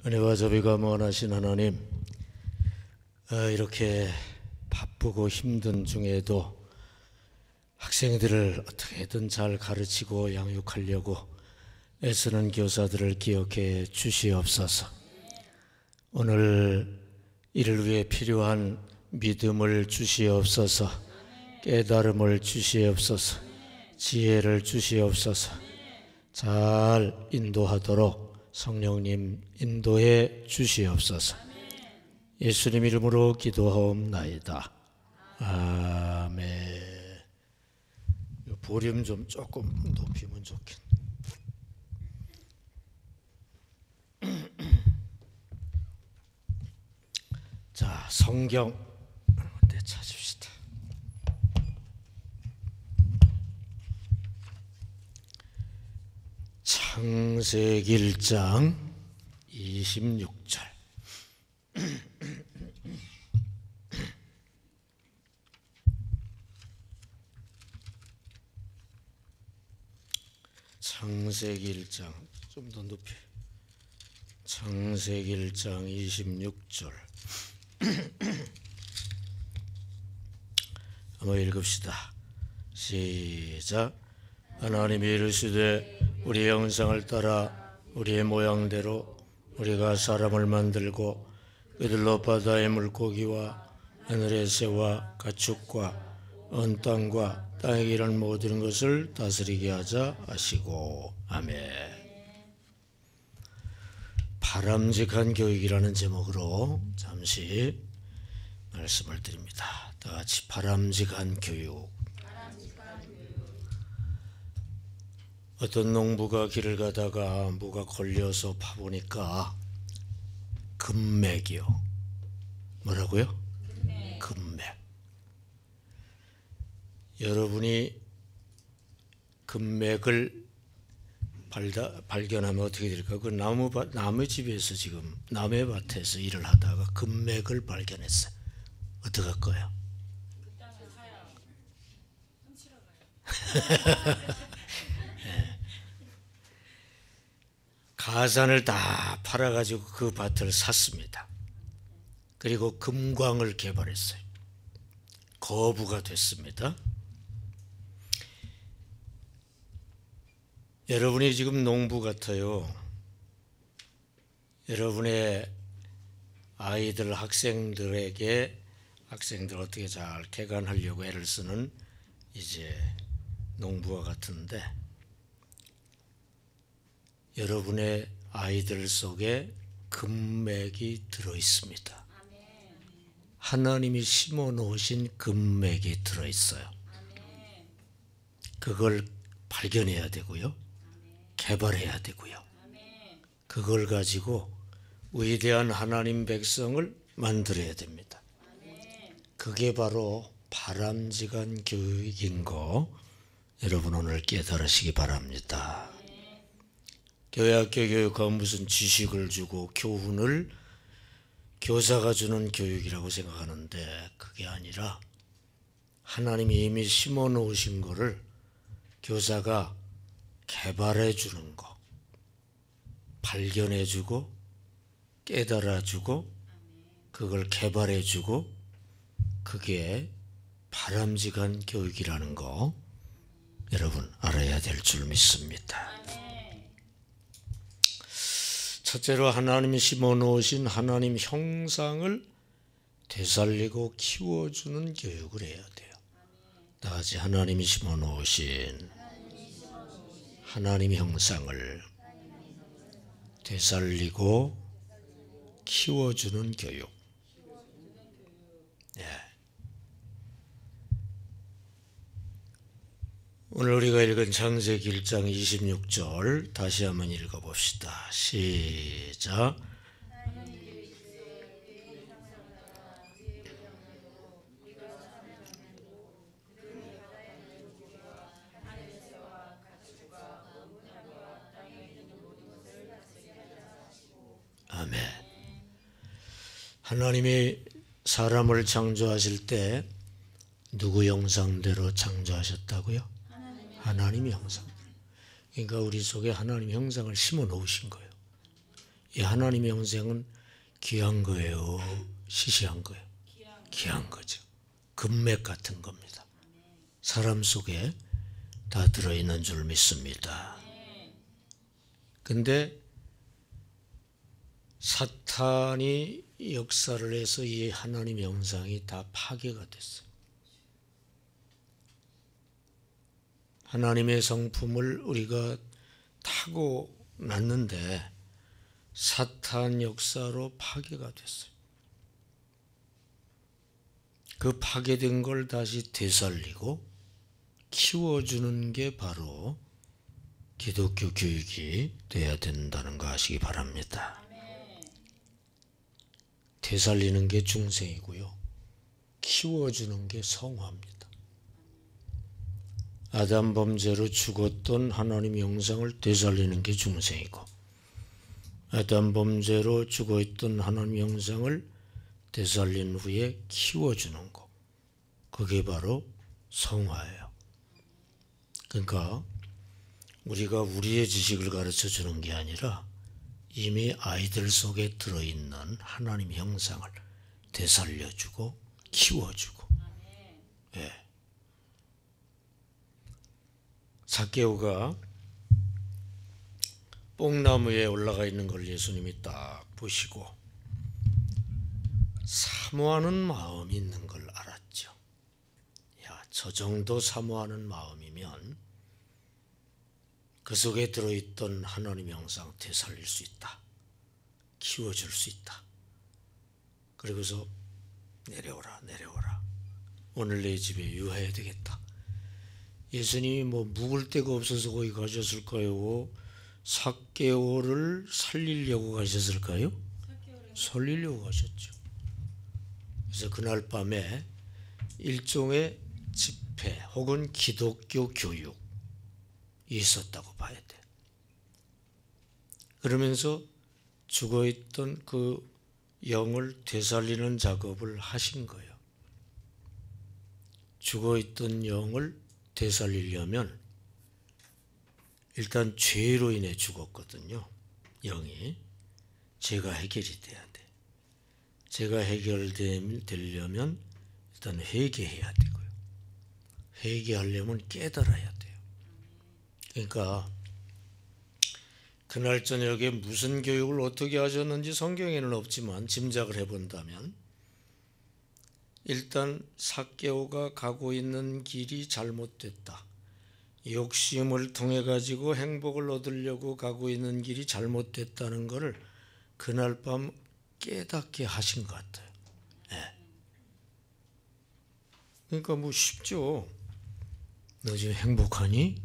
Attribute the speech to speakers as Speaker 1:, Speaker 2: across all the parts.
Speaker 1: 은혜와 자비가 무한하신 하나님, 이렇게 바쁘고 힘든 중에도 학생들을 어떻게든 잘 가르치고 양육하려고 애쓰는 교사들을 기억해 주시옵소서. 오늘 이를 위해 필요한 믿음을 주시옵소서. 깨달음을 주시옵소서. 지혜를 주시옵소서. 잘 인도하도록 성령님 인도해 주시옵소서. 예수님 이름으로 기도하옵나이다. 아멘. 볼륨 좀 조금 높이면 좋겠네. 자, 성경 네, 찾읍시다. 창세기 1장 26절. 창세기 1장 좀 더 높이. 창세기 1장 26절. 한번 읽읍시다. 시작. 하나님이 이르시되 우리의 형상을 따라 우리의 모양대로 우리가 사람을 만들고 그들로 바다의 물고기와 하늘의 새와 가축과 온 땅과 땅에 기는 모든 것을 다스리게 하자 하시고. 아멘. 바람직한 교육이라는 제목으로 잠시 말씀을 드립니다. 다 같이 바람직한 교육. 어떤 농부가 길을 가다가 뭐가 걸려서 파보니까 금맥이요. 뭐라고요? 금맥. 여러분이 금맥을 발견하면 어떻게 될까? 그 나무집에서 지금 나무밭에서 일을 하다가 금맥을 발견했어요. 어떡할 거예요? 가산을 다 팔아가지고 그 밭을 샀습니다. 그리고 금광을 개발했어요. 거부가 됐습니다. 여러분이 지금 농부 같아요. 여러분의 아이들, 학생들 어떻게 잘 개간하려고 애를 쓰는 이제 농부와 같은데, 여러분의 아이들 속에 금맥이 들어 있습니다. 하나님이 심어 놓으신 금맥이 들어 있어요. 그걸 발견해야 되고요. 개발해야 되고요. 그걸 가지고 위대한 하나님 백성을 만들어야 됩니다. 그게 바로 바람직한 교육인 거 여러분 오늘 깨달으시기 바랍니다. 교회학교 교육은 무슨 지식을 주고 교훈을 교사가 주는 교육이라고 생각하는데 그게 아니라 하나님이 이미 심어 놓으신 거를 교사가 개발해 주는 거, 발견해 주고 깨달아 주고 그걸 개발해 주고, 그게 바람직한 교육이라는 거 여러분 알아야 될 줄 믿습니다. 첫째로 하나님이 심어 놓으신 하나님 형상을 되살리고 키워주는 교육을 해야 돼요. 다 같이 하나님이 심어 놓으신 하나님 형상을 되살리고 키워주는 교육. 예. 오늘 우리가 읽은 창세기 1장 26절 다시 한번 읽어봅시다. 시작. 아멘. 하나님이 사람을 창조하실 때 누구 형상대로 창조하셨다고요? 하나님 형상. 그러니까 우리 속에 하나님 형상을 심어 놓으신 거예요. 이 하나님의 영생은 귀한 거예요? 시시한 거예요? 귀한 거죠. 금맥 같은 겁니다. 사람 속에 다 들어있는 줄 믿습니다. 근데 사탄이 역사를 해서 이 하나님의 영상이 다 파괴가 됐어요. 하나님의 성품을 우리가 타고 났는데 사탄 역사로 파괴가 됐어요. 그 파괴된 걸 다시 되살리고 키워주는 게 바로 기독교 교육이 돼야 된다는 거 아시기 바랍니다. 되살리는 게 중생이고요. 키워주는 게 성화입니다. 아담 범죄로 죽었던 하나님의 영상을 되살리는 게 중생이고, 아담 범죄로 죽어있던 하나님의 영상을 되살린 후에 키워주는 거, 그게 바로 성화예요. 그러니까 우리가 우리의 지식을 가르쳐 주는 게 아니라 이미 아이들 속에 들어있는 하나님의 형상을 되살려주고 키워주고. 예. 삭개오가 뽕나무에 올라가 있는 걸 예수님이 딱 보시고 사모하는 마음이 있는 걸 알았죠. 야, 저 정도 사모하는 마음이면 그 속에 들어있던 하나님의 형상 되살릴 수 있다. 키워줄 수 있다. 그리고서 내려오라, 내려오라. 오늘 내 집에 유하해야 되겠다. 예수님이 뭐 묵을 데가 없어서 거기 가셨을까요? 삭개오를 살리려고 가셨을까요? 살리려고 가셨죠. 그래서 그날 밤에 일종의 집회 혹은 기독교 교육이 있었다고 봐야 돼. 그러면서 죽어있던 그 영을 되살리는 작업을 하신 거예요. 죽어있던 영을 되살리려면 일단 죄로 인해 죽었거든요. 영이. 죄가 해결이 돼야 돼. 죄가 해결되려면 일단 회개해야 되고요. 회개하려면 깨달아야 돼요. 그러니까 그날 저녁에 무슨 교육을 어떻게 하셨는지 성경에는 없지만 짐작을 해본다면 일단 삭개오가 가고 있는 길이 잘못됐다. 욕심을 통해 가지고 행복을 얻으려고 가고 있는 길이 잘못됐다는 것을 그날 밤 깨닫게 하신 것 같아요. 네. 그러니까 뭐 쉽죠. 너 지금 행복하니?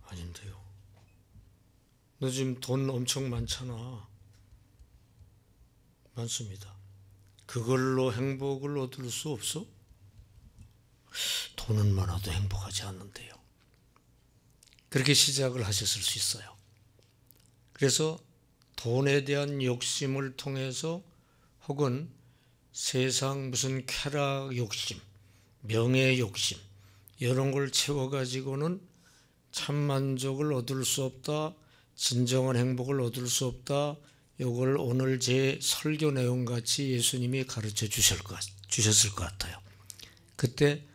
Speaker 1: 아닌데요. 너 지금 돈 엄청 많잖아. 많습니다. 그걸로 행복을 얻을 수 없어? 돈은 많아도 행복하지 않는데요. 그렇게 시작을 하셨을 수 있어요. 그래서 돈에 대한 욕심을 통해서 혹은 세상 무슨 쾌락 욕심, 명예 욕심 이런 걸 채워가지고는 참 만족을 얻을 수 없다, 진정한 행복을 얻을 수 없다. 이걸 오늘 제 설교 내용 같이 예수님이 가르쳐 주셨을 것 같아요. 그때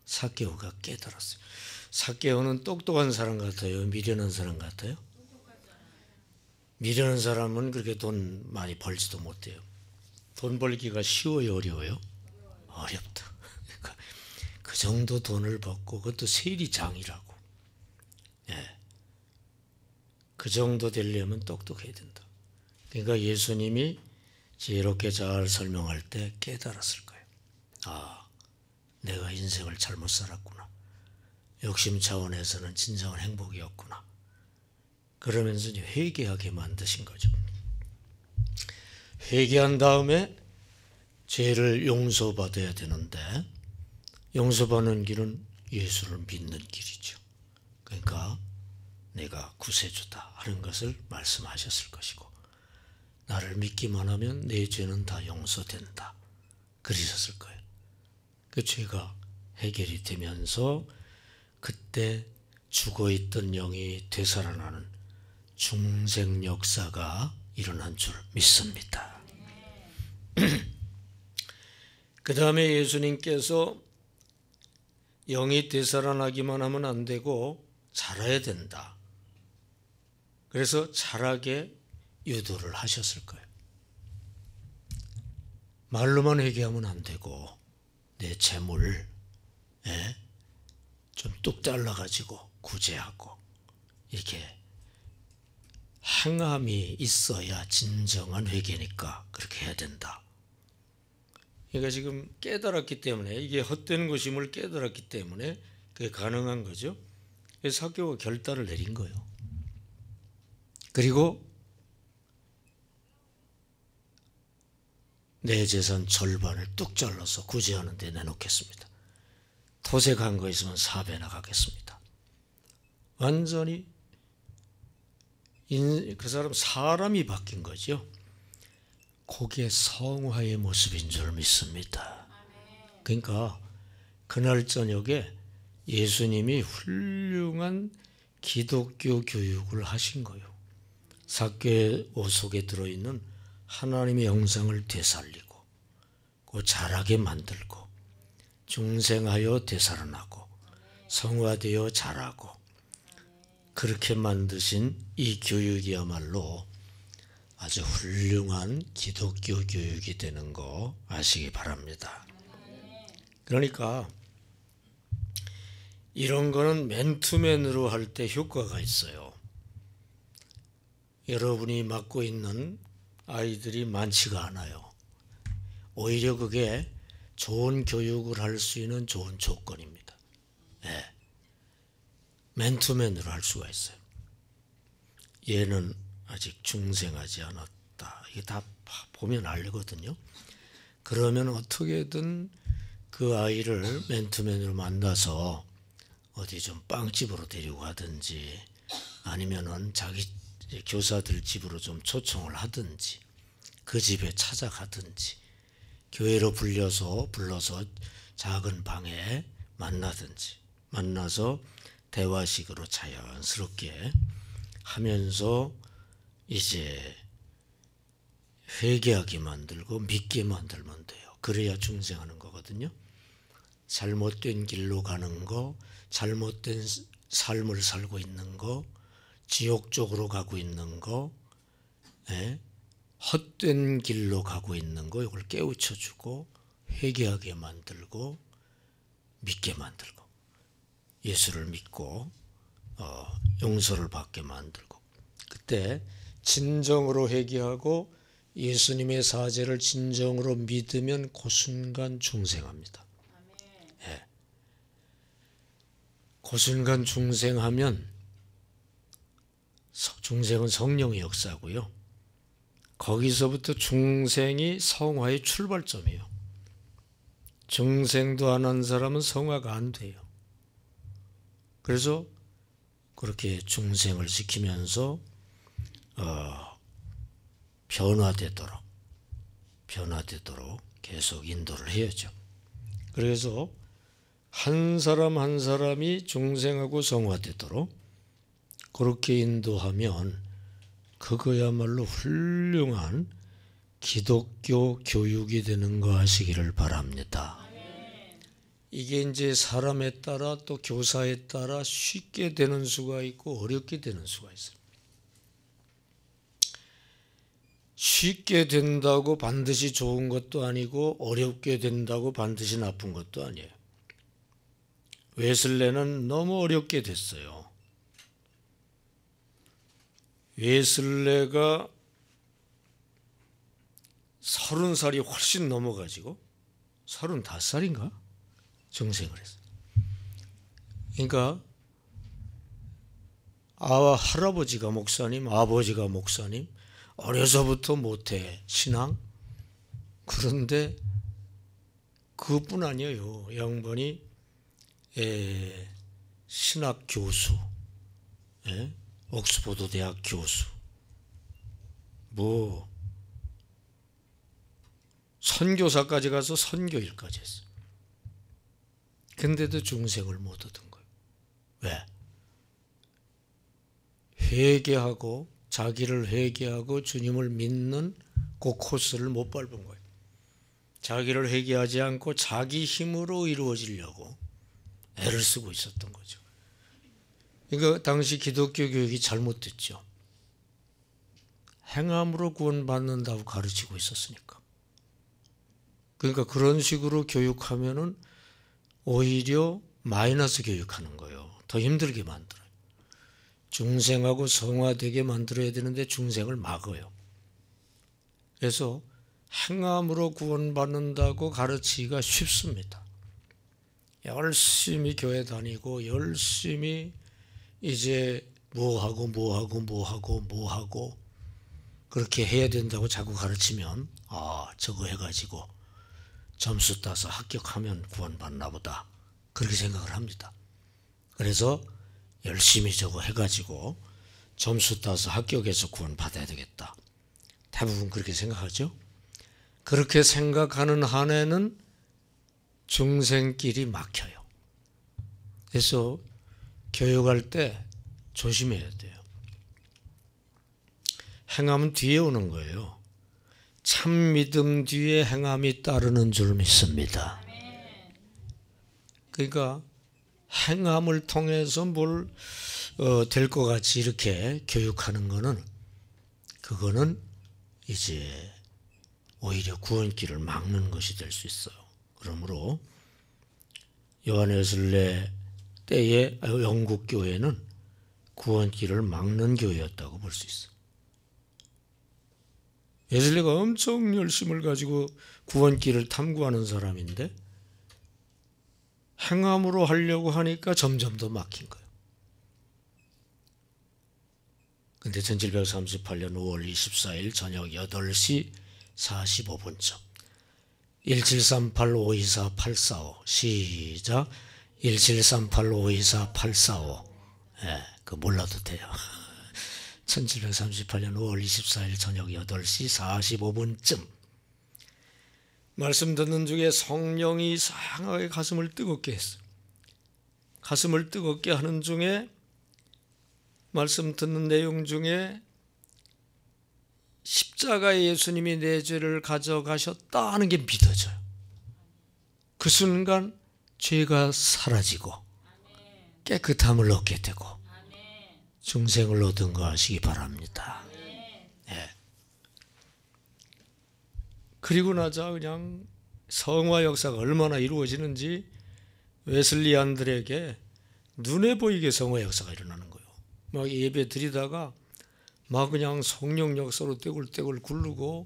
Speaker 1: 삭개오가 깨달았어요. 삭개오는 똑똑한 사람 같아요? 미련한 사람 같아요? 미련한 사람은 그렇게 돈 많이 벌지도 못해요. 돈 벌기가 쉬워요, 어려워요? 어렵다. 그러니까 그 정도 돈을 벌고 그것도 세리장이라고. 예. 그 정도 되려면 똑똑해야 된다. 그러니까 예수님이 이렇게 잘 설명할 때 깨달았을 거예요. 아, 내가 인생을 잘못 살았구나. 욕심 차원에서는 진정한 행복이었구나. 그러면서 이제 회개하게 만드신 거죠. 회개한 다음에 죄를 용서받아야 되는데 용서받는 길은 예수를 믿는 길이죠. 그러니까 내가 구세주다 하는 것을 말씀하셨을 것이고 나를 믿기만 하면 내 죄는 다 용서된다. 그러셨을 거예요. 그 죄가 해결이 되면서 그때 죽어있던 영이 되살아나는 중생 역사가 일어난 줄 믿습니다. 그 다음에 예수님께서 영이 되살아나기만 하면 안 되고 자라야 된다. 그래서 자라게 유도를 하셨을 거예요. 말로만 회개하면 안 되고 내 재물 좀 뚝 잘라가지고 구제하고 이렇게 행함이 있어야 진정한 회개니까 그렇게 해야 된다. 그러니까 지금 깨달았기 때문에 이게 헛된 것임을 깨달았기 때문에 그게 가능한 거죠. 그래서 사개오가 결단을 내린 거예요. 그리고 내 재산 절반을 뚝 잘라서 구제하는 데 내놓겠습니다. 토색한 거 있으면 4배 나가겠습니다. 완전히 그 사람이 바뀐 거죠. 그게 성화의 모습인 줄 믿습니다. 그러니까 그날 저녁에 예수님이 훌륭한 기독교 교육을 하신 거예요. 사개오 속에 들어있는 하나님의 형상을 되살리고 그 자라게 만들고 중생하여 되살아나고 성화되어 자라고 그렇게 만드신 이 교육이야말로 아주 훌륭한 기독교 교육이 되는 거 아시기 바랍니다. 그러니까 이런 거는 맨투맨으로 할 때 효과가 있어요. 여러분이 맡고 있는 아이들이 많지가 않아요. 오히려 그게 좋은 교육을 할 수 있는 좋은 조건입니다. 맨투맨으로 할 수가 있어요. 얘는 아직 중생하지 않았다. 이게 다 보면 알거든요. 그러면 어떻게든 그 아이를 맨투맨으로 만나서 어디 좀 빵집으로 데리고 가든지 아니면은 자기 교사들 집으로 좀 초청을 하든지 그 집에 찾아가든지 교회로 불러서 작은 방에 만나서 대화식으로 자연스럽게 하면서 이제 회개하게 만들고 믿게 만들면 돼요. 그래야 중생하는 거거든요. 잘못된 길로 가는 거, 잘못된 삶을 살고 있는 거, 지옥 쪽으로 가고 있는 거, 헛된 길로 가고 있는 거, 이걸 깨우쳐주고 회개하게 만들고 믿게 만들고 예수를 믿고 용서를 받게 만들고 그때 진정으로 회개하고 예수님의 사죄를 진정으로 믿으면 그 순간 중생합니다. 그 순간 중생하면 중생은 성령의 역사고요. 거기서부터 중생이 성화의 출발점이에요. 중생도 안 한 사람은 성화가 안 돼요. 그래서 그렇게 중생을 지키면서 변화되도록 계속 인도를 해야죠. 그래서 한 사람 한 사람이 중생하고 성화되도록 그렇게 인도하면 그거야말로 훌륭한 기독교 교육이 되는 거 아시기를 바랍니다. 이게 이제 사람에 따라 또 교사에 따라 쉽게 되는 수가 있고 어렵게 되는 수가 있어요. 쉽게 된다고 반드시 좋은 것도 아니고 어렵게 된다고 반드시 나쁜 것도 아니에요. 웨슬레는 너무 어렵게 됐어요. 웨슬레가 30살이 훨씬 넘어가지고 35살인가? 중생을 했어요. 그러니까 할아버지가 목사님, 아버지가 목사님, 어려서부터 모태 신앙. 그런데 그뿐 아니에요. 양반이 신학 교수, 옥스퍼드 대학 교수, 선교사까지 가서 선교일까지 했어요. 근데도 중생을 못 얻은 거예요. 왜? 회개하고 자기를 회개하고 주님을 믿는 그 코스를 못 밟은 거예요. 자기를 회개하지 않고 자기 힘으로 이루어지려고 애를 쓰고 있었던 거죠. 그러니까 당시 기독교 교육이 잘못됐죠. 행함으로 구원받는다고 가르치고 있었으니까. 그러니까 그런 식으로 교육하면은 오히려 마이너스 교육하는 거예요. 더 힘들게 만들어요. 중생하고 성화되게 만들어야 되는데 중생을 막아요. 그래서 행함으로 구원받는다고 가르치기가 쉽습니다. 열심히 교회 다니고 열심히 이제 뭐하고 그렇게 해야 된다고 자꾸 가르치면 저거 해가지고 점수 따서 합격하면 구원받나 보다 그렇게 생각을 합니다. 그래서 열심히 저거 해가지고 점수 따서 합격해서 구원받아야 되겠다. 대부분 그렇게 생각하죠. 그렇게 생각하는 한에는 중생끼리 막혀요. 그래서 교육할 때 조심해야 돼요. 행함은 뒤에 오는 거예요. 참 믿음 뒤에 행함이 따르는 줄 믿습니다. 그러니까 행함을 통해서 뭘 될 것 같이 이렇게 교육하는 거는 그거는 이제 오히려 구원길을 막는 것이 될 수 있어요. 그러므로 요한 웨슬레 때의 영국 교회는 구원길을 막는 교회였다고 볼 수 있어요. 웨슬레가 엄청 열심을 가지고 구원길을 탐구하는 사람인데 행함으로 하려고 하니까 점점 더 막힌 거예요. 근데 1738년 5월 24일 저녁 8시 45분쯤 1738-524-845 시작 1738-524-845 그 몰라도 돼요. 1738년 5월 24일 저녁 8시 45분쯤 말씀 듣는 중에 성령이 이상하게 가슴을 뜨겁게 했어요. 가슴을 뜨겁게 하는 중에 말씀 듣는 내용 중에 십자가에 예수님이 내 죄를 가져가셨다 하는 게 믿어져요. 그 순간 죄가 사라지고 깨끗함을 얻게 되고 중생을 얻은 거 하시기 바랍니다. 네. 그리고 나자 그냥 성화 역사가 얼마나 이루어지는지 웨슬리안들에게 눈에 보이게 성화 역사가 일어나는 거예요. 막 예배 드리다가 막 그냥 성령 역사로 떼굴떼굴 굴르고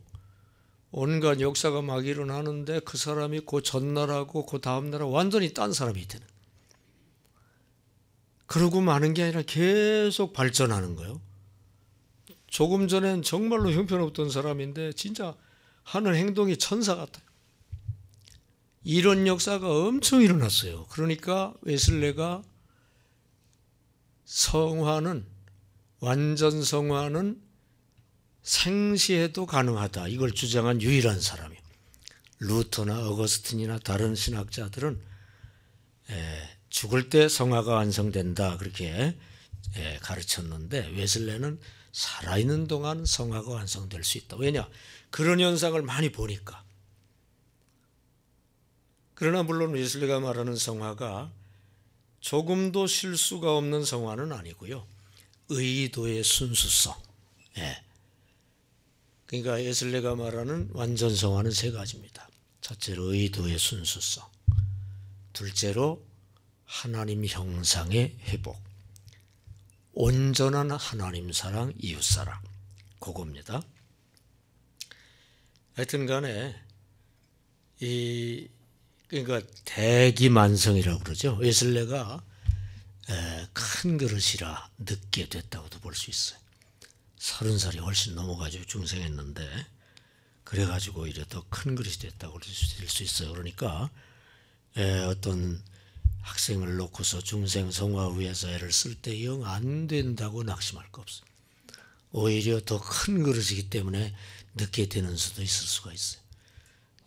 Speaker 1: 온갖 역사가 막 일어나는데 그 사람이 그 전날하고 그 다음날하고 완전히 딴 사람이 되는. 그러고 마는 게 아니라 계속 발전하는 거예요. 조금 전엔 정말로 형편없던 사람인데 진짜 하는 행동이 천사 같아요. 이런 역사가 엄청 일어났어요. 그러니까 웨슬레가 성화는 완전 성화는 생시에도 가능하다. 이걸 주장한 유일한 사람이에요. 루터나 어거스틴이나 다른 신학자들은 죽을 때 성화가 완성된다 그렇게 가르쳤는데 웨슬레는 살아있는 동안 성화가 완성될 수 있다. 왜냐? 그런 현상을 많이 보니까. 그러나 물론 웨슬레가 말하는 성화가 조금도 실수가 없는 성화는 아니고요. 의도의 순수성. 그러니까 웨슬레가 말하는 완전 성화는 세 가지입니다. 첫째로 의도의 순수성. 둘째로 하나님 형상의 회복. 온전한 하나님 사랑, 이웃 사랑. 그겁니다. 하여튼 간에 그러니까 대기만성이라고 그러죠. 웨슬레가 큰 그릇이라 늦게 됐다고도 볼 수 있어요. 30살이 훨씬 넘어가지고 중생했는데 그래가지고 오히려 더 큰 그릇이 됐다고 볼 수 있어요. 그러니까 어떤 학생을 놓고서 중생 성화 위해서 애를 쓸 때 영 안 된다고 낙심할 거 없어요. 오히려 더 큰 그릇이기 때문에 늦게 되는 수도 있을 수가 있어요.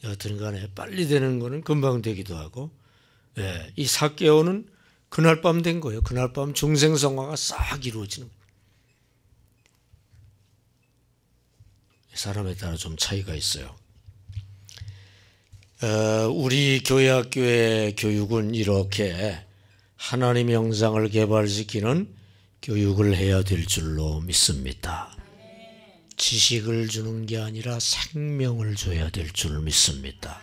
Speaker 1: 여하튼 간에 빨리 되는 거는 금방 되기도 하고 이 사개오는 그날 밤 된 거예요. 그날 밤 중생 성화가 싹 이루어지는 거예요. 사람에 따라 좀 차이가 있어요. 우리 교회 학교의 교육은 이렇게 하나님의 형상을 개발시키는 교육을 해야 될 줄로 믿습니다. 지식을 주는 게 아니라 생명을 줘야 될 줄 믿습니다.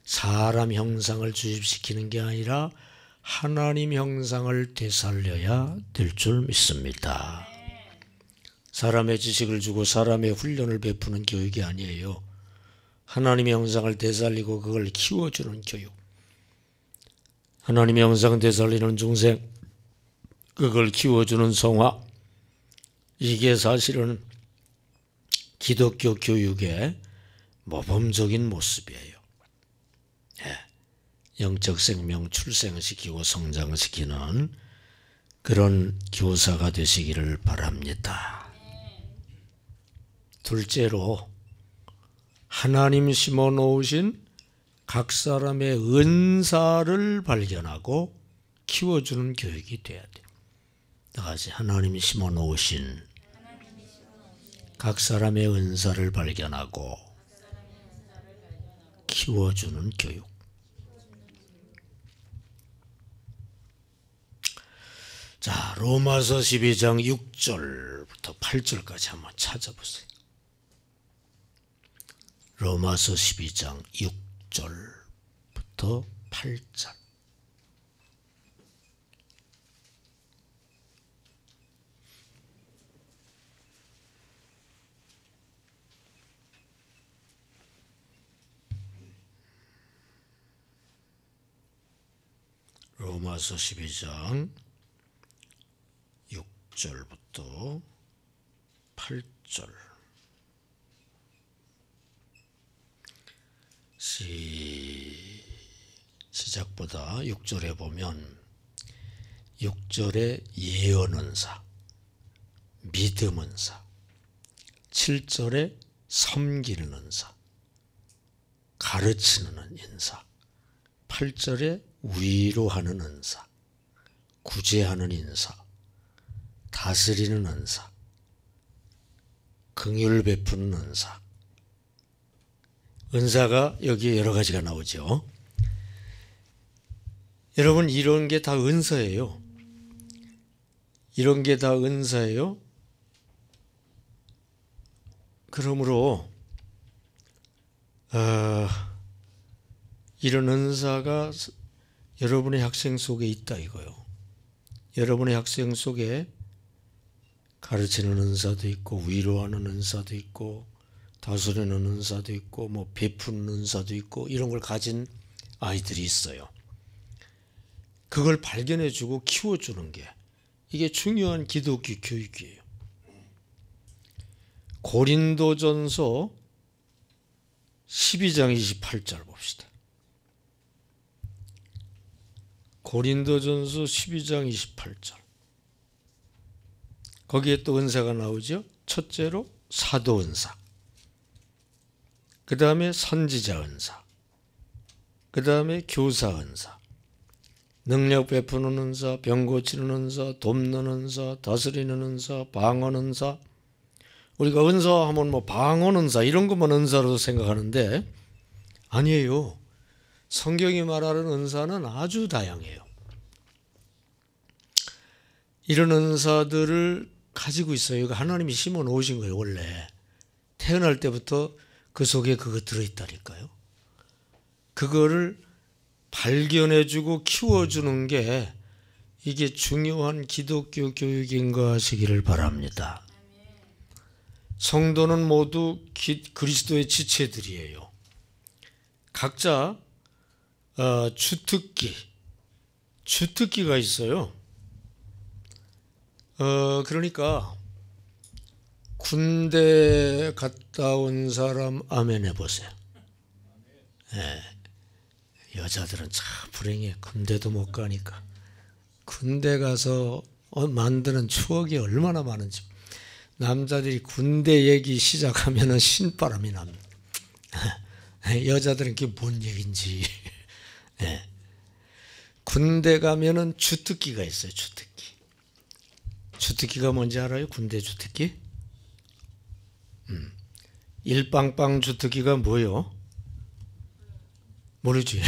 Speaker 1: 사람 형상을 주입시키는 게 아니라 하나님 형상을 되살려야 될 줄 믿습니다. 사람의 지식을 주고 사람의 훈련을 베푸는 교육이 아니에요. 하나님의 형상을 되살리고 그걸 키워주는 교육. 하나님의 형상 되살리는 중생, 그걸 키워주는 성화. 이게 사실은 기독교 교육의 모범적인 모습이에요. 영적 생명 출생시키고 성장시키는 그런 교사가 되시기를 바랍니다. 둘째로 하나님 심어놓으신 각 사람의 은사를 발견하고 키워주는 교육이 돼야 돼요. 다같이 하나님이 심어놓으신 각 사람의 은사를 발견하고 키워주는 교육. 자, 로마서 12장 6절부터 8절까지 한번 찾아보세요. 로마서 12장 6절부터 8절. 로마서 12장 6절부터 8절. 시작보다 6절에 보면 6절에 예언은사, 믿음은사, 7절에 섬기는 은사, 가르치는 은사, 8절에 위로하는 은사, 구제하는 인사, 다스리는 은사, 긍휼 베푸는 은사. 은사가 여기에 여러 가지가 나오죠. 여러분, 이런 게 다 은사예요. 이런 게 다 은사예요. 그러므로 이런 은사가 여러분의 학생 속에 있다 이거요. 여러분의 학생 속에 가르치는 은사도 있고, 위로하는 은사도 있고, 다스리는 은사도 있고, 뭐 베푸는 은사도 있고, 이런 걸 가진 아이들이 있어요. 그걸 발견해주고 키워주는 게 이게 중요한 기독교 교육이에요. 고린도전서 12장 28절 봅시다. 고린도전서 12장 28절. 거기에 또 은사가 나오죠. 첫째로 사도 은사, 그 다음에 선지자 은사, 그 다음에 교사 은사, 능력 베푸는 은사, 병 고치는 은사, 돕는 은사, 다스리는 은사, 방언 은사. 우리가 은사 하면 뭐 방언 은사 이런 것만 은사로 생각하는데 아니에요. 성경이 말하는 은사는 아주 다양해요. 이런 은사들을 가지고 있어요. 이거 하나님이 심어 놓으신 거예요. 원래 태어날 때부터 그 속에 그거 들어있다니까요. 그거를 발견해주고 키워주는 게 이게 중요한 기독교 교육인가 하시기를 바랍니다. 성도는 모두 그리스도의 지체들이에요. 각자 주특기가 있어요. 그러니까 군대 갔다 온 사람 아멘 해보세요. 네. 여자들은 참 불행해. 군대도 못 가니까. 군대 가서 만드는 추억이 얼마나 많은지. 남자들이 군대 얘기 시작하면 신바람이 납니다. 여자들은 그게 뭔 얘기인지. 네. 군대 가면은 주특기가 있어요. 주특기. 주특기가 뭔지 알아요? 군대 주특기? 일빵빵 주특기가 뭐요? 모르지?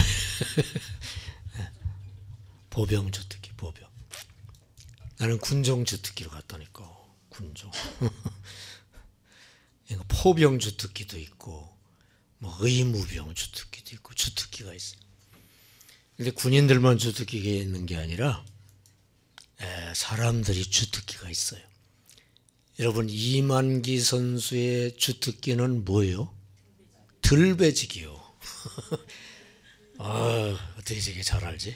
Speaker 1: 보병 주특기, 보병. 나는 군종 주특기로 갔다니까. 군종. 포병 주특기도 있고, 뭐 의무병 주특기도 있고, 주특기가 있어요. 근데 군인들만 주특기가 있는 게 아니라 사람들이 주특기가 있어요. 여러분, 이만기 선수의 주특기는 뭐예요? 들배지기요. 어떻게 저게 잘 알지?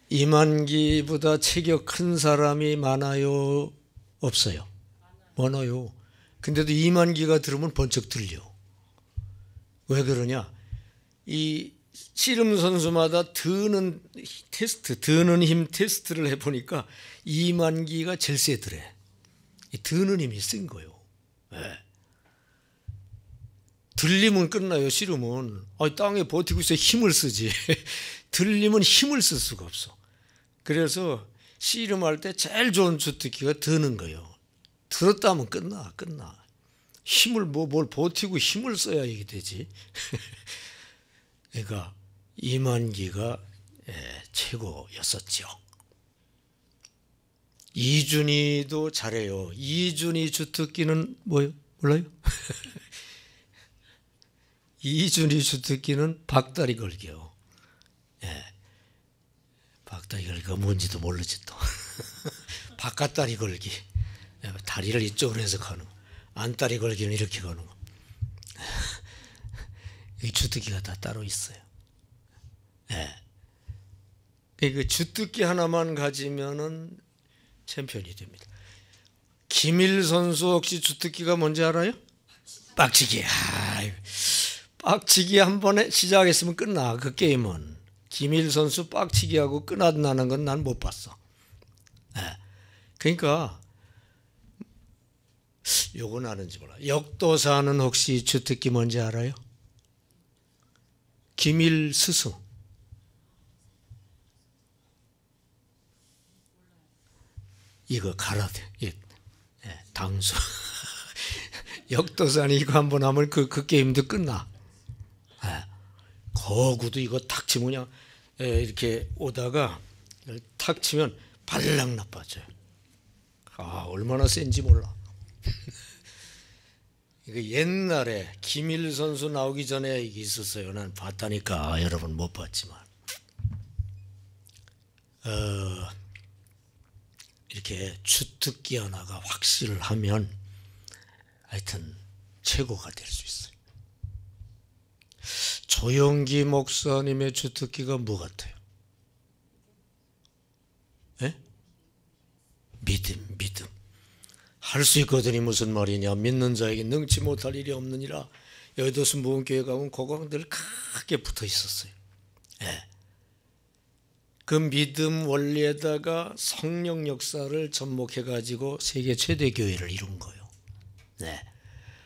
Speaker 1: 이만기보다 체격 큰 사람이 많아요? 없어요? 많아요. 근데도 이만기가 들으면 번쩍 들려. 왜 그러냐? 이 씨름 선수마다 드는 힘 테스트를 해보니까 이만기가 제일 세더래. 드는 힘이 센 거예요. 네. 들리면 끝나요. 씨름은. 땅에 버티고 있어 힘을 쓰지. 들리면 힘을 쓸 수가 없어. 그래서 씨름할 때 제일 좋은 주특기가 드는 거예요. 들었다 하면 끝나. 힘을 뭘 버티고 힘을 써야 이게 되지. 그러니까 이만기가 최고였었죠. 이준희도 잘해요. 이준희 주특기는 뭐예요? 몰라요? 이준희 주특기는 박다리 걸기요. 박다리 걸기가 뭔지도 모르지 또. 바깥다리 걸기. 다리를 이쪽으로 해서 가는 거. 안다리 걸기는 이렇게 가는 거. 이 주특기가 다 따로 있어요. 그 주특기 하나만 가지면은 챔피언이 됩니다. 김일 선수 혹시 주특기가 뭔지 알아요? 빡치기. 빡치기 한 번에 시작했으면 끝나. 그 게임은. 김일 선수 빡치기하고 끝나는 건 난 못 봤어. 그러니까 요건 아는지 몰라. 역도사는 혹시 주특기 뭔지 알아요? 김일 스승. 이거 갈아야 돼. 당수. 역도사는 이거 한번 하면 그 게임도 끝나. 거구도 이거 탁 치면 그냥 이렇게 오다가 탁 치면 발락 나빠져요. 얼마나 센지 몰라. 이거 옛날에 김일 선수 나오기 전에 이게 있었어요. 난 봤다니까. 여러분 못 봤지만. 이렇게 주특기 하나가 확실하면 하여튼 최고가 될 수 있어요. 조영기 목사님의 주특기가 뭐 같아요? 믿음. 할 수 있거든이 무슨 말이냐. 믿는 자에게 능치 못할 일이 없느니라. 여의도 무은교회 가면 고강들 크게 붙어 있었어요. 그 믿음 원리에다가 성령 역사를 접목해가지고 세계 최대 교회를 이룬 거예요.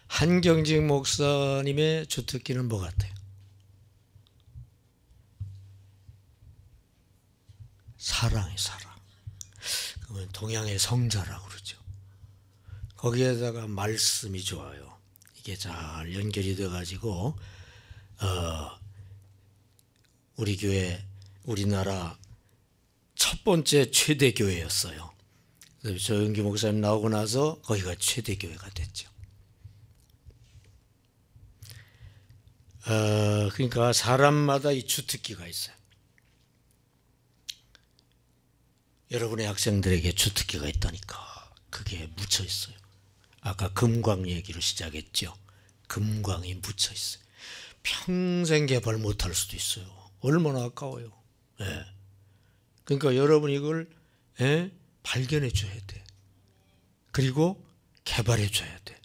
Speaker 1: 한경직 목사님의 주특기는 뭐 같아요? 사랑이에요, 사랑. 그러면 동양의 성자라고 그러죠. 거기에다가 말씀이 좋아요. 이게 잘 연결이 돼가지고 우리 교회, 우리나라 첫 번째 최대 교회였어요. 조영기 목사님 나오고 나서 거기가 최대 교회가 됐죠. 그러니까 사람마다 이 주특기가 있어요. 여러분의 학생들에게 주특기가 있다니까. 그게 묻혀 있어요. 아까 금광 얘기로 시작했죠. 금광이 묻혀 있어요. 평생 개발 못할 수도 있어요. 얼마나 아까워요. 그러니까 여러분 이걸 발견해 줘야 돼. 그리고 개발해 줘야 돼.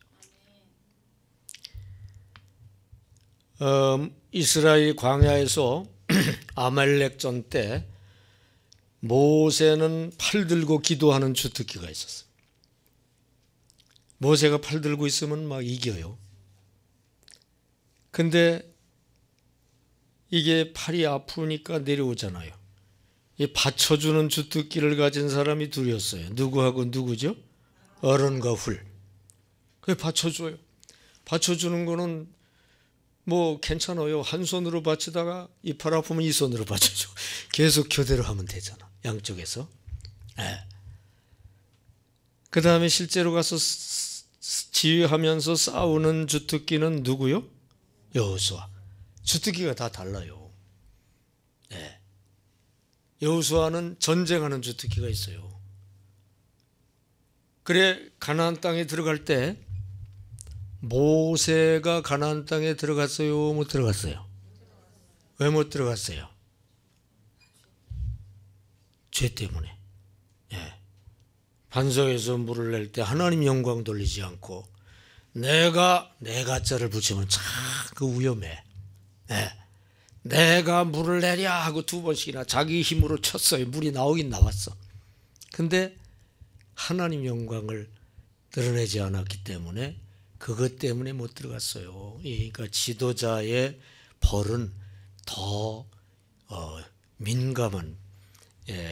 Speaker 1: 이스라엘 광야에서 아말렉전 때 모세는 팔 들고 기도하는 주특기가 있었어요. 모세가 팔 들고 있으면 막 이겨요. 근데 이게 팔이 아프니까 내려오잖아요. 이 받쳐주는 주특기를 가진 사람이 둘이었어요. 누구하고 누구죠? 어른과 훌. 받쳐줘요. 받쳐주는 거는 뭐 괜찮아요. 한 손으로 받치다가 이팔 아프면 이 손으로 받쳐줘. 계속 교대로 하면 되잖아. 양쪽에서. 네. 그 다음에 실제로 가서 지휘하면서 싸우는 주특기는 누구요? 여호수아. 주특기가 다 달라요. 네. 여호수아는 전쟁하는 주특기가 있어요. 그래 가나안 땅에 들어갈 때 모세가 가나안 땅에 들어갔어요? 못 들어갔어요? 왜 못 들어갔어요? 죄 때문에. 예. 반석에서 물을 낼 때 하나님 영광 돌리지 않고 내가 자를 붙이면 참 그 위험해. 예. 내가 물을 내랴 하고 두 번씩이나 자기 힘으로 쳤어요. 물이 나오긴 나왔어. 근데 하나님 영광을 드러내지 않았기 때문에 그것 때문에 못 들어갔어요. 그러니까 지도자의 벌은 더 민감한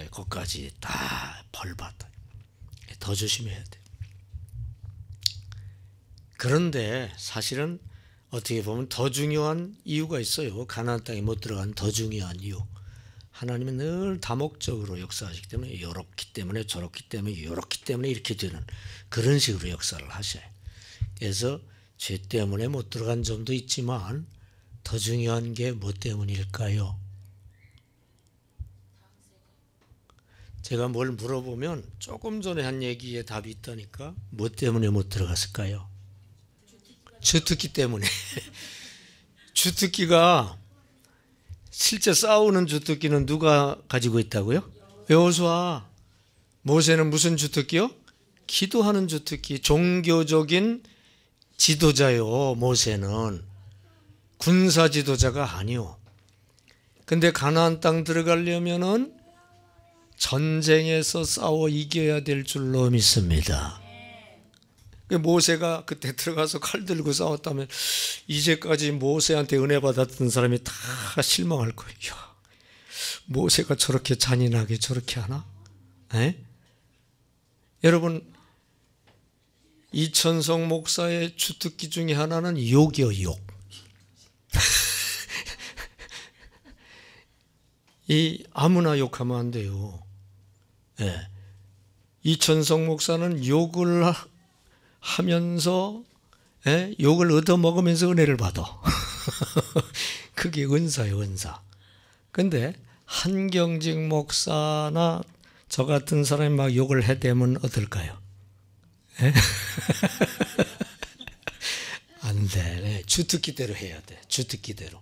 Speaker 1: 것까지 다 벌받아요. 더 조심해야 돼. 그런데 사실은 어떻게 보면 더 중요한 이유가 있어요. 가나안 땅에 못 들어간 더 중요한 이유. 하나님은 늘 다목적으로 역사하시기 때문에 이렇기 때문에 저렇기 때문에 이렇기 때문에 이렇게 되는 그런 식으로 역사를 하셔요. 그래서 죄 때문에 못 들어간 점도 있지만 더 중요한 게 뭐 때문일까요? 제가 뭘 물어보면 조금 전에 한 얘기에 답이 있다니까 뭐 때문에 못 들어갔을까요? 주특기 때문에. 주특기가 실제 싸우는 주특기는 누가 가지고 있다고요? 여호수아. 모세는 무슨 주특기요? 기도하는 주특기. 종교적인 지도자요. 모세는 군사 지도자가 아니요. 근데 가나안 땅 들어가려면은 전쟁에서 싸워 이겨야 될 줄로 믿습니다. 모세가 그때 들어가서 칼 들고 싸웠다면 이제까지 모세한테 은혜 받았던 사람이 다 실망할 거예요. 모세가 저렇게 잔인하게 저렇게 하나? 에? 여러분, 이천성 목사의 주특기 중에 하나는 욕이요, 욕. 아무나 욕하면 안 돼요. 예. 이천성 목사는 욕을 하면서 욕을 얻어먹으면서 은혜를 받아. 그게 은사예요, 은사. 근데 한경직 목사나 저 같은 사람이 막 욕을 해대면 어떨까요? 안 돼. 주특기대로 해야 돼. 주특기대로.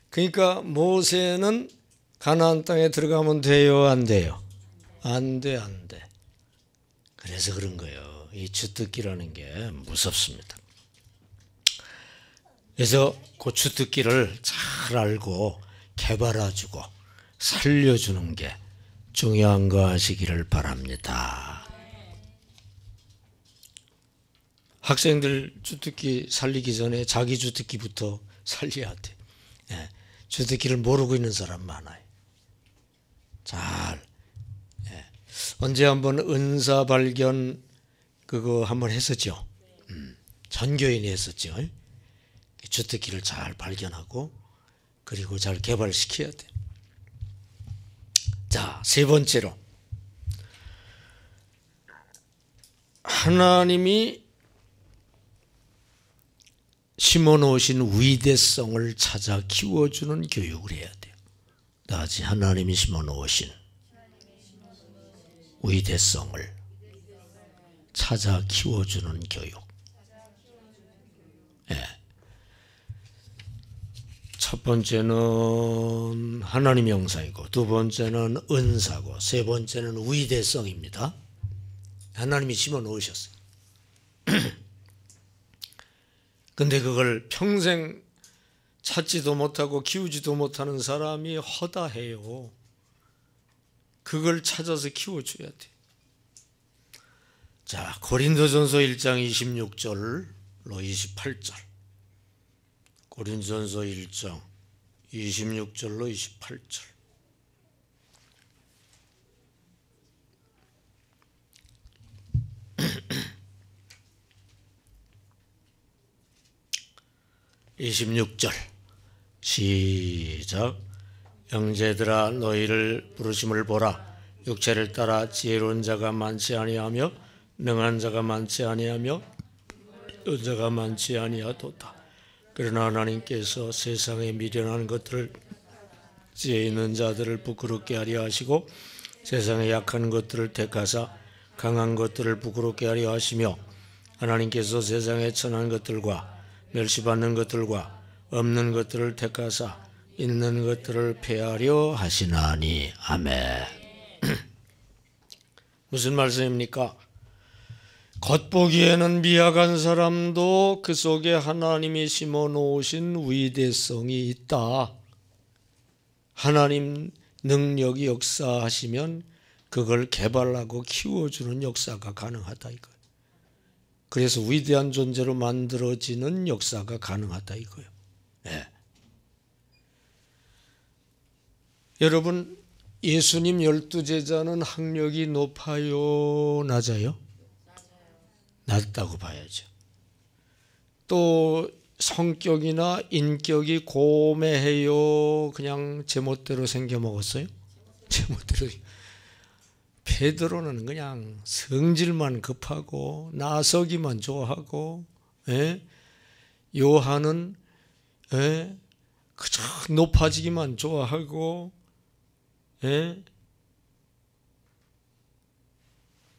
Speaker 1: 그러니까 모세는 가나안 땅에 들어가면 돼요, 안 돼요? 안 돼, 안 돼. 그래서 그런 거예요. 이 주특기라는 게 무섭습니다. 그래서 그 주특기를 잘 알고 개발해주고 살려주는 게 중요한 거 하시기를 바랍니다. 학생들 주특기 살리기 전에 자기 주특기부터 살려야 돼. 주특기를 모르고 있는 사람 많아요. 잘. 언제 한번 은사 발견 그거 한번 했었죠. 전교인이 했었죠. 주특기를 잘 발견하고 그리고 잘 개발시켜야 돼. 자, 세 번째로 하나님이 심어놓으신 위대성을 찾아 키워주는 교육을 해야 돼요. 다시 하나님이 심어놓으신 위대성을 찾아 키워주는 교육. 첫 번째는 하나님 영상이고 두 번째는 은사고 세 번째는 위대성입니다. 하나님이 심어놓으셨어요. 근데 그걸 평생 찾지도 못하고 키우지도 못하는 사람이 허다해요. 그걸 찾아서 키워줘야 돼. 자, 고린도전서 1장 26절로 28절. 고린도전서 1장 26절로 28절. 26절 시작. 형제들아 너희를 부르심을 보라. 육체를 따라 지혜로운 자가 많지 아니하며 능한 자가 많지 아니하며 여자가 많지 아니하도다. 그러나 하나님께서 세상에 미련한 것들을 지혜 있는 자들을 부끄럽게 하려 하시고 세상에 약한 것들을 택하사 강한 것들을 부끄럽게 하려 하시며 하나님께서 세상에 천한 것들과 멸시받는 것들과 없는 것들을 택하사 있는 것들을 폐하려 하시나니. 아멘. 무슨 말씀입니까? 겉보기에는 미약한 사람도 그 속에 하나님이 심어놓으신 위대성이 있다. 하나님 능력이 역사하시면 그걸 개발하고 키워주는 역사가 가능하다 이거예요. 그래서 위대한 존재로 만들어지는 역사가 가능하다 이거예요. 네. 여러분, 예수님 12제자는 학력이 높아요, 낮아요? 낮다고 봐야죠. 또 성격이나 인격이 고매해요, 그냥 제멋대로 생겨먹었어요? 제멋대로. 베드로는 그냥 성질만 급하고 나서기만 좋아하고, 요한은 그저 높아지기만 좋아하고,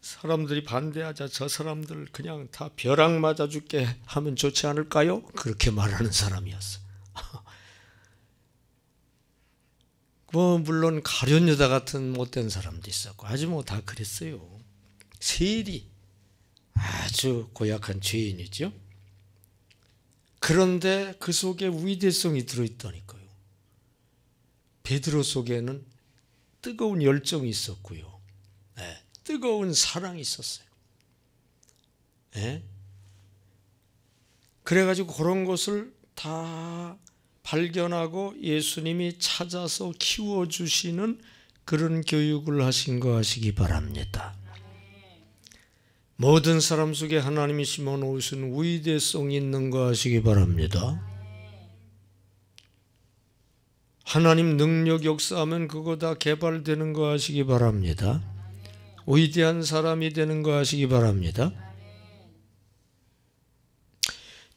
Speaker 1: 사람들이 반대하자 저 사람들 그냥 다 벼락 맞아 죽게 하면 좋지 않을까요? 그렇게 말하는 사람이었어요. 뭐 물론 가련 여자 같은 못된 사람도 있었고 아주 뭐 다 그랬어요. 세리 아주 고약한 죄인이죠. 그런데 그 속에 위대성이 들어있다니까요. 베드로 속에는 뜨거운 열정이 있었고요. 뜨거운 사랑이 있었어요. 그래가지고 그런 것을 다 발견하고 예수님이 찾아서 키워주시는 그런 교육을 하신 거 아시기 바랍니다. 모든 사람 속에 하나님이 심어놓으신 위대성이 있는 거 아시기 바랍니다. 하나님 능력 역사하면 그거 다 개발되는 거 아시기 바랍니다. 위대한 사람이 되는 거 아시기 바랍니다.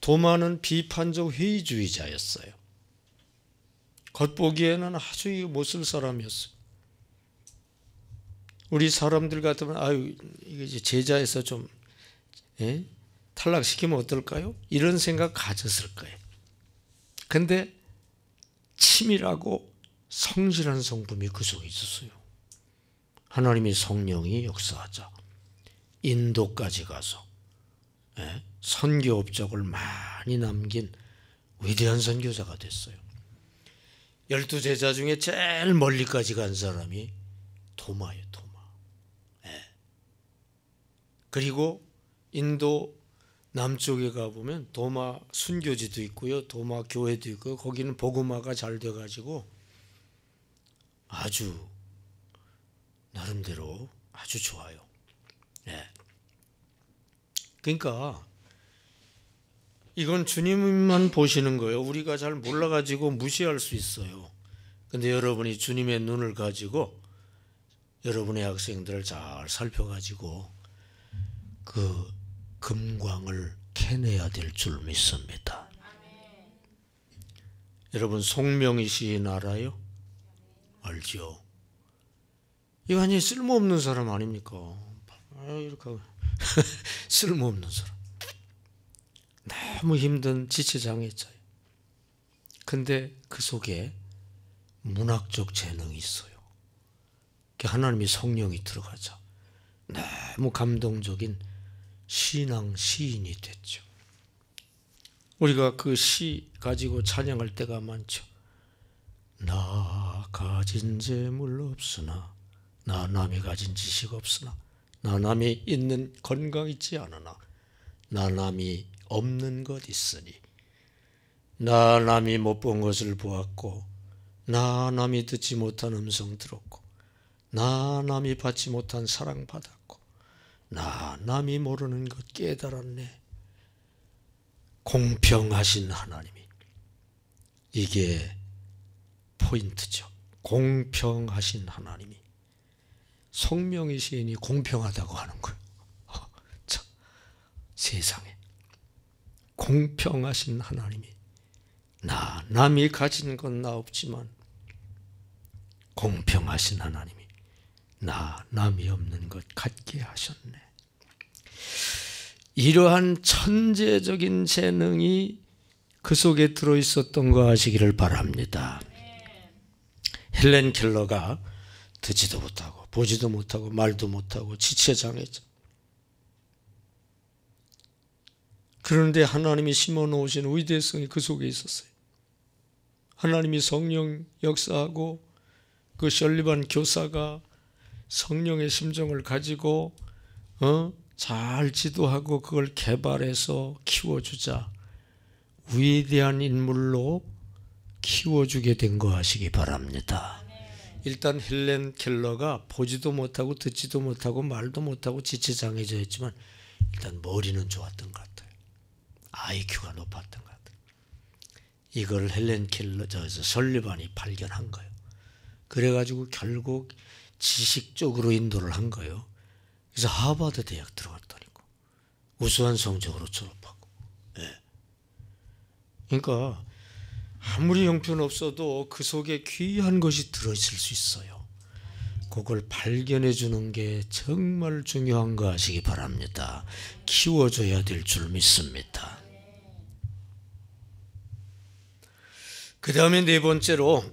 Speaker 1: 도마는 비판적 회의주의자였어요. 겉보기에는 아주 못쓸 사람이었어요. 우리 사람들 같으면 아유 이게 제자에서 좀 탈락시키면 어떨까요? 이런 생각 가졌을 거예요. 근데 치밀하고 성실한 성품이 그 속에 있었어요. 하나님이 성령이 역사하자 인도까지 가서 선교 업적을 많이 남긴 위대한 선교사가 됐어요. 12제자 중에 제일 멀리까지 간 사람이 도마예요. 도마. 그리고 인도 남쪽에 가보면 도마 순교지도 있고요. 도마 교회도 있고요. 거기는 복음화가 잘 돼가지고 아주 나름대로 아주 좋아요. 그러니까 이건 주님만 보시는 거예요. 우리가 잘 몰라가지고 무시할 수 있어요. 근데 여러분이 주님의 눈을 가지고 여러분의 학생들을 잘 살펴가지고 그 금광을 캐내야 될 줄 믿습니다. 여러분 송명희 시인 알아요? 알죠? 이 완전히 쓸모없는 사람 아닙니까? 이렇게 쓸모없는 사람. 너무 힘든 지체장애자예요. 근데 그 속에 문학적 재능이 있어요. 하나님의 성령이 들어가자 너무 감동적인 신앙 시인이 됐죠. 우리가 그 시 가지고 찬양할 때가 많죠. 나 가진 재물 없으나 나 남이 가진 지식 없으나 나 남이 있는 건강 있지 않으나 나 남이 없는 것 있으니 나 남이 못 본 것을 보았고 나 남이 듣지 못한 음성 들었고 나 남이 받지 못한 사랑 받았고 나 남이 모르는 것 깨달았네. 공평하신 하나님이 이게 포인트죠. 공평하신 하나님이, 송명희 시인이 공평하다고 하는 거예요. 참, 세상에 공평하신 하나님이, 남이 가진 건 나 없지만 공평하신 하나님이 남이 없는 것 갖게 하셨네. 이러한 천재적인 재능이 그 속에 들어있었던 거 아시기를 바랍니다. 헬렌 켈러가 듣지도 못하고 보지도 못하고 말도 못하고 지체장애죠. 그런데 하나님이 심어놓으신 위대성이 그 속에 있었어요. 하나님이 성령 역사하고 그 설리반 교사가 성령의 심정을 가지고 잘 지도하고 그걸 개발해서 키워주자 위대한 인물로 키워주게 된 거 아시기 바랍니다. 일단 헬렌 켈러가 보지도 못하고 듣지도 못하고 말도 못하고 지체장애자 했지만 일단 머리는 좋았던 것 같아요. IQ가 높았던 것 같아요. 이걸 헬렌 켈러, 설리반이 발견한 거예요. 그래가지고 결국 지식적으로 인도를 한 거예요. 그래서 하버드 대학 들어갔다니까. 우수한 성적으로 졸업하고. 예. 그러니까 아무리 형편없어도 그 속에 귀한 것이 들어있을 수 있어요. 그걸 발견해 주는 게 정말 중요한 거 아시기 바랍니다. 키워줘야 될 줄 믿습니다. 그 다음에 네 번째로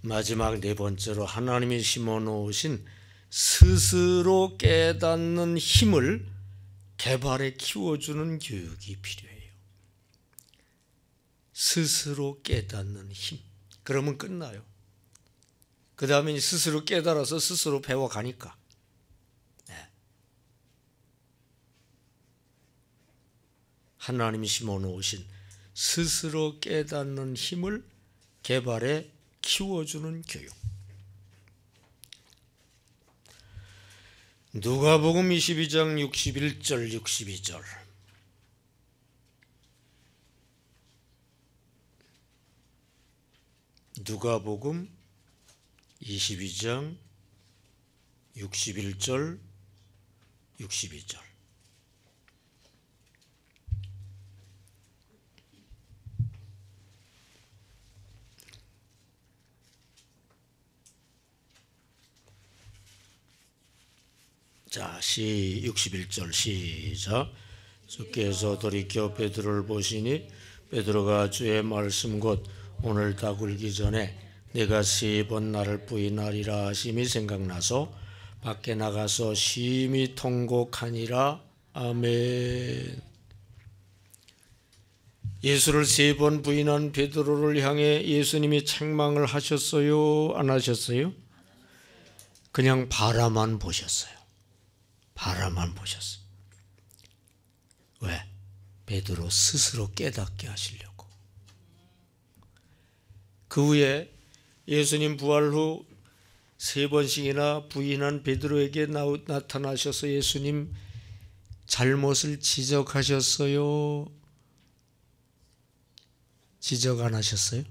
Speaker 1: 마지막 네 번째로 하나님이 심어놓으신 스스로 깨닫는 힘을 개발해 키워주는 교육이 필요해요. 스스로 깨닫는 힘. 그러면 끝나요. 그 다음에 스스로 깨달아서 스스로 배워가니까. 네. 하나님이 심어놓으신 스스로 깨닫는 힘을 개발해 키워주는 교육. 누가복음 22장 61절 62절. 누가복음 22장 61절 62절. 자, 61절 시작. 주께서 돌이켜 베드로를 보시니 베드로가 주의 말씀 곧 오늘 다 굴기 전에 내가 3번 나를 부인하리라 하심이 생각나서 밖에 나가서 심히 통곡하니라. 아멘. 예수를 3번 부인한 베드로를 향해 예수님이 책망을 하셨어요? 안 하셨어요? 그냥 바라만 보셨어요. 바라만 보셨어요. 왜? 베드로 스스로 깨닫게 하시려고. 그 후에 예수님 부활 후 3번씩이나 부인한 베드로에게 나타나셔서 예수님 잘못을 지적하셨어요? 지적 안 하셨어요?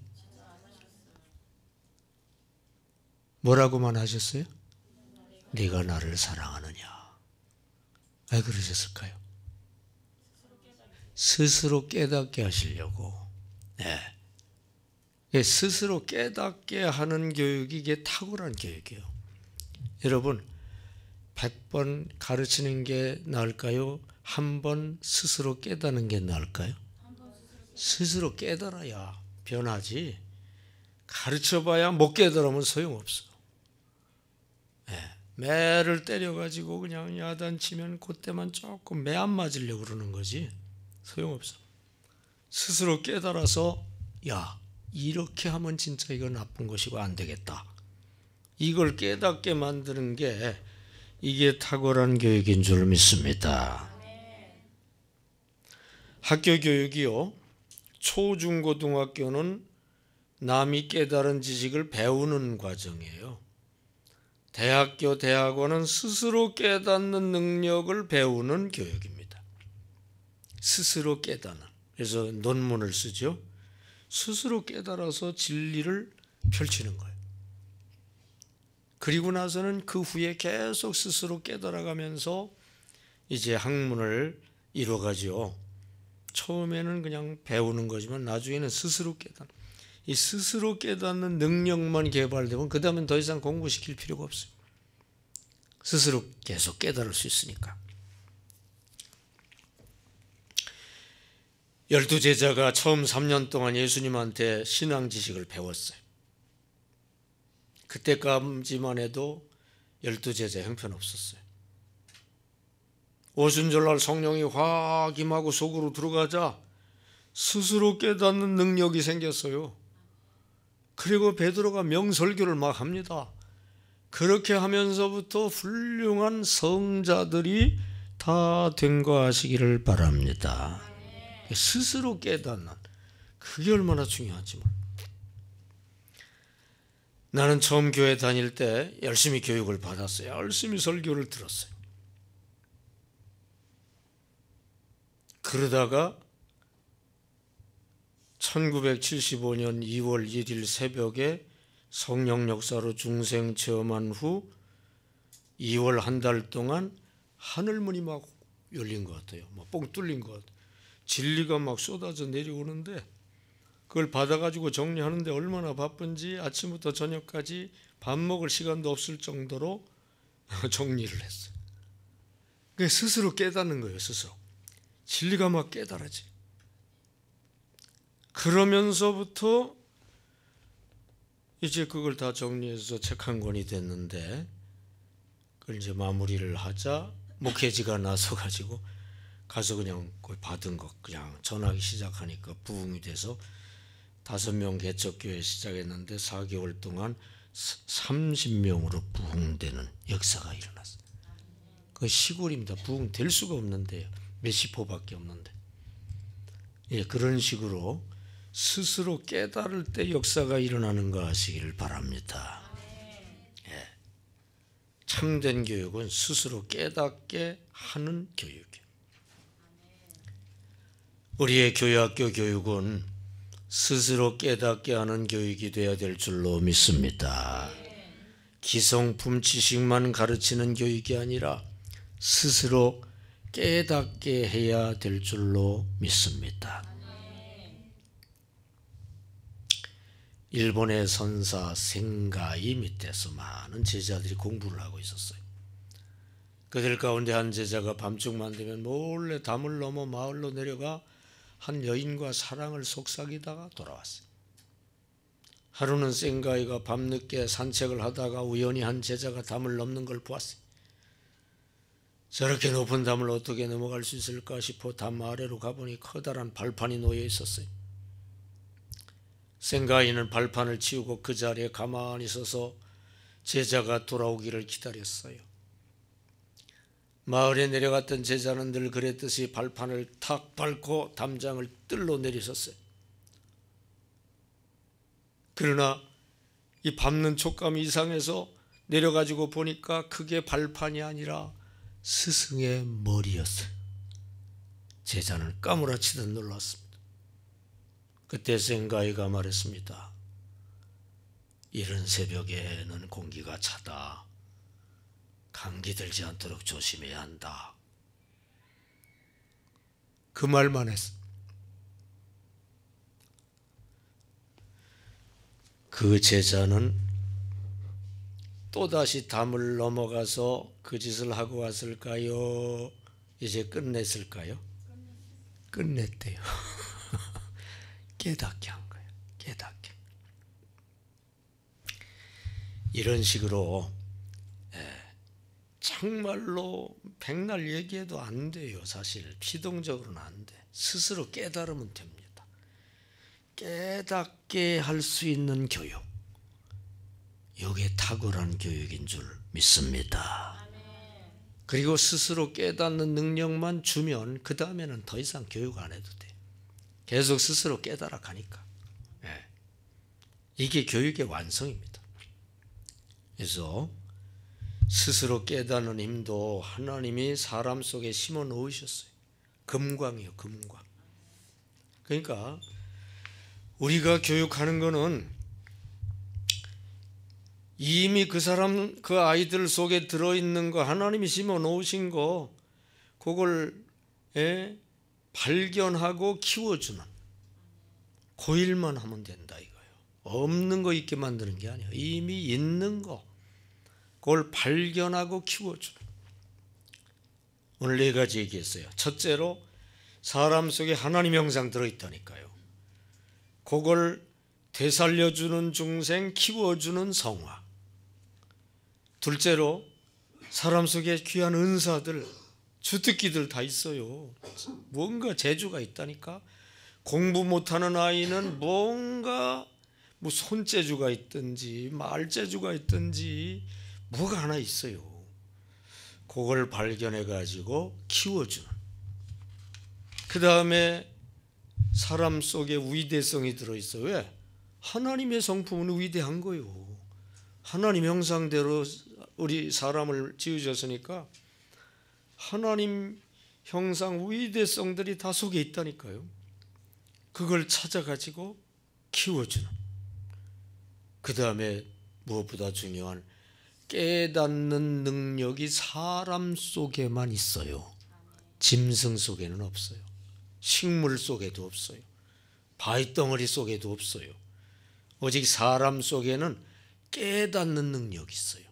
Speaker 1: 뭐라고만 하셨어요? 네가 나를 사랑하느냐. 왜 그러셨을까요? 스스로 깨닫게 하시려고. 네. 스스로 깨닫게 하는 교육이 이게 탁월한 교육이에요. 여러분 100번 가르치는 게 나을까요? 한 번 스스로 깨닫는 게 나을까요? 스스로 깨달아야 변하지. 가르쳐봐야 못 깨달으면 소용없어. 매를 때려가지고 그냥 야단치면 그때만 조금 매 안 맞으려고 그러는 거지. 소용없어. 스스로 깨달아서 야, 이렇게 하면 진짜 이거 나쁜 것이고 안 되겠다. 이걸 깨닫게 만드는 게 이게 탁월한 교육인 줄 믿습니다. 학교 교육이요. 초중고등학교는 남이 깨달은 지식을 배우는 과정이에요. 대학교, 대학원은 스스로 깨닫는 능력을 배우는 교육입니다. 스스로 깨닫는. 그래서 논문을 쓰죠. 스스로 깨달아서 진리를 펼치는 거예요. 그리고 나서는 그 후에 계속 스스로 깨달아가면서 이제 학문을 이루어가죠. 처음에는 그냥 배우는 거지만 나중에는 스스로 이 스스로 깨닫는 능력만 개발되면 그 다음엔 더 이상 공부시킬 필요가 없어요. 스스로 계속 깨달을 수 있으니까. 12제자가 처음 3년 동안 예수님한테 신앙 지식을 배웠어요. 그때까지만 해도 12제자 형편없었어요. 오순절날 성령이 확 임하고 속으로 들어가자 스스로 깨닫는 능력이 생겼어요. 그리고 베드로가 명설교를 막 합니다. 그렇게 하면서부터 훌륭한 성자들이 다 된 거 아시기를 바랍니다. 스스로 깨닫는 그게 얼마나 중요하지만. 나는 처음 교회 다닐 때 열심히 교육을 받았어요. 열심히 설교를 들었어요. 그러다가 1975년 2월 1일 새벽에 성령 역사로 중생 체험한 후 2월 한 달 동안 하늘문이 막 열린 것 같아요. 막 뻥 뚫린 것 같아요. 진리가 막 쏟아져 내려오는데 그걸 받아가지고 정리하는데 얼마나 바쁜지 아침부터 저녁까지 밥 먹을 시간도 없을 정도로 정리를 했어요. 그게 스스로 깨닫는 거예요. 스스로. 진리가 막 깨달아지. 그러면서부터 이제 그걸 다 정리해서 책 한 권이 됐는데 그걸 이제 마무리를 하자 목회지가 나서가지고 가서 그냥 받은 거 그냥 전하기 시작하니까 부흥이 돼서 5명 개척교회 시작했는데 4개월 동안 30명으로 부흥되는 역사가 일어났어요. 그 시골입니다. 부흥될 수가 없는데요. 몇십 호밖에 없는데. 예, 그런 식으로 스스로 깨달을 때 역사가 일어나는 거 아시기를 바랍니다. 예. 참된 교육은 스스로 깨닫게 하는 교육이에요. 우리의 교회학교 교육은 스스로 깨닫게 하는 교육이 되어야 될 줄로 믿습니다. 기성품 지식만 가르치는 교육이 아니라 스스로 깨닫게 해야 될 줄로 믿습니다. 일본의 선사 생가이 밑에서 많은 제자들이 공부를 하고 있었어요. 그들 가운데 한 제자가 밤중만 되면 몰래 담을 넘어 마을로 내려가 한 여인과 사랑을 속삭이다가 돌아왔어요. 하루는 생가이가 밤늦게 산책을 하다가 우연히 한 제자가 담을 넘는 걸 보았어요. 저렇게 높은 담을 어떻게 넘어갈 수 있을까 싶어 담 아래로 가보니 커다란 발판이 놓여 있었어요. 생가이는 발판을 치우고 그 자리에 가만히 서서 제자가 돌아오기를 기다렸어요. 마을에 내려갔던 제자는 늘 그랬듯이 발판을 탁 밟고 담장을 뜰로 내리섰어요. 그러나 이 밟는 촉감이 이상해서 내려가지고 보니까 그게 발판이 아니라 스승의 머리였어요. 제자는 까무라치듯 놀랐습니다. 그때 생가이가 말했습니다. 이른 새벽에는 공기가 차다. 감기 들지 않도록 조심해야 한다. 그 말만 했어. 그 제자는 또다시 담을 넘어가서 그 짓을 하고 왔을까요? 이제 끝냈을까요? 끝냈대요. 깨닫게 한 거예요. 깨닫게. 이런 식으로 정말로 백날 얘기해도 안 돼요. 사실 피동적으로는 안 돼. 스스로 깨달으면 됩니다. 깨닫게 할 수 있는 교육, 이게 탁월한 교육인 줄 믿습니다. 그리고 스스로 깨닫는 능력만 주면 그 다음에는 더 이상 교육 안 해도 돼. 계속 스스로 깨달아 가니까. 이게 교육의 완성입니다. 그래서 스스로 깨닫는 힘도 하나님이 사람 속에 심어 놓으셨어요. 금광이에요. 금광. 그러니까 우리가 교육하는 거는 이미 그 사람, 그 아이들 속에 들어있는 거, 하나님이 심어 놓으신 거, 그걸 발견하고 키워주는 그 일만 하면 된다 이거예요. 없는 거 있게 만드는 게 아니에요. 이미 있는 거, 그걸 발견하고 키워주는. 오늘 4가지 얘기했어요. 첫째로 사람 속에 하나님 형상 들어있다니까요. 그걸 되살려주는 중생, 키워주는 성화. 둘째로 사람 속에 귀한 은사들, 주특기들 다 있어요. 뭔가 재주가 있다니까. 공부 못하는 아이는 뭔가 뭐 손재주가 있든지 말재주가 있든지 뭐가 하나 있어요. 그걸 발견해 가지고 키워주는. 그 다음에 사람 속에 위대성이 들어있어요. 왜? 하나님의 성품은 위대한 거요. 하나님 형상대로 우리 사람을 지으셨으니까 하나님 형상 위대성들이 다 속에 있다니까요. 그걸 찾아가지고 키워주는. 그 다음에 무엇보다 중요한 깨닫는 능력이 사람 속에만 있어요. 짐승 속에는 없어요. 식물 속에도 없어요. 바위덩어리 속에도 없어요. 오직 사람 속에는 깨닫는 능력이 있어요.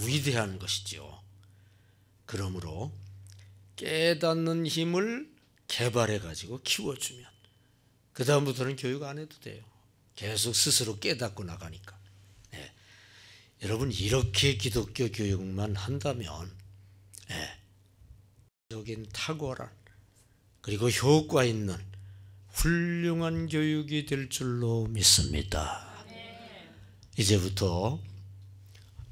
Speaker 1: 위대한 것이죠. 그러므로 깨닫는 힘을 개발해 가지고 키워주면 그 다음부터는 교육 안 해도 돼요. 계속 스스로 깨닫고 나가니까. 여러분 이렇게 기독교 교육만 한다면 적인 탁월한 그리고 효과 있는 훌륭한 교육이 될 줄로 믿습니다. 이제부터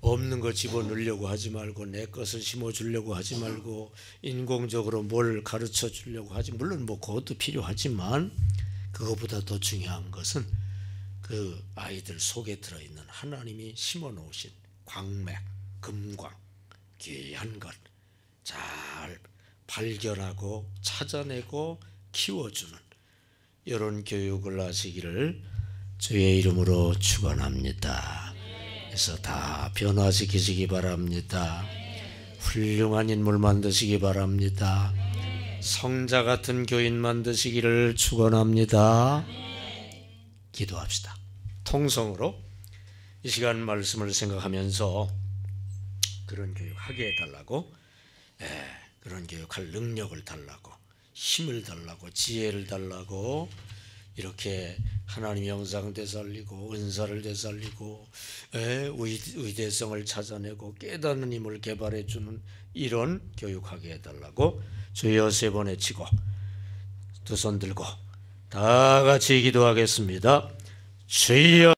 Speaker 1: 없는 거 집어넣으려고 하지 말고 내 것을 심어주려고 하지 말고 인공적으로 뭘 가르쳐 주려고 하지, 물론 뭐 그것도 필요하지만 그것보다 더 중요한 것은 그 아이들 속에 들어있는 하나님이 심어놓으신 광맥, 금광, 귀한 것 잘 발견하고 찾아내고 키워주는 이런 교육을 하시기를 주의 이름으로 축원합니다. 그래서 다 변화시키시기 바랍니다. 훌륭한 인물 만드시기 바랍니다. 성자 같은 교인 만드시기를 축원합니다. 기도합시다. 통성으로 이 시간 말씀을 생각하면서 그런 교육 하게 해달라고, 그런 교육할 능력을 달라고, 힘을 달라고, 지혜를 달라고, 이렇게 하나님 형상 되살리고 은사를 되살리고 위대성을 찾아내고 깨닫는 힘을 개발해 주는 이런 교육하게 해달라고 주여 3번 외치고 두 손 들고 다 같이 기도하겠습니다. 주여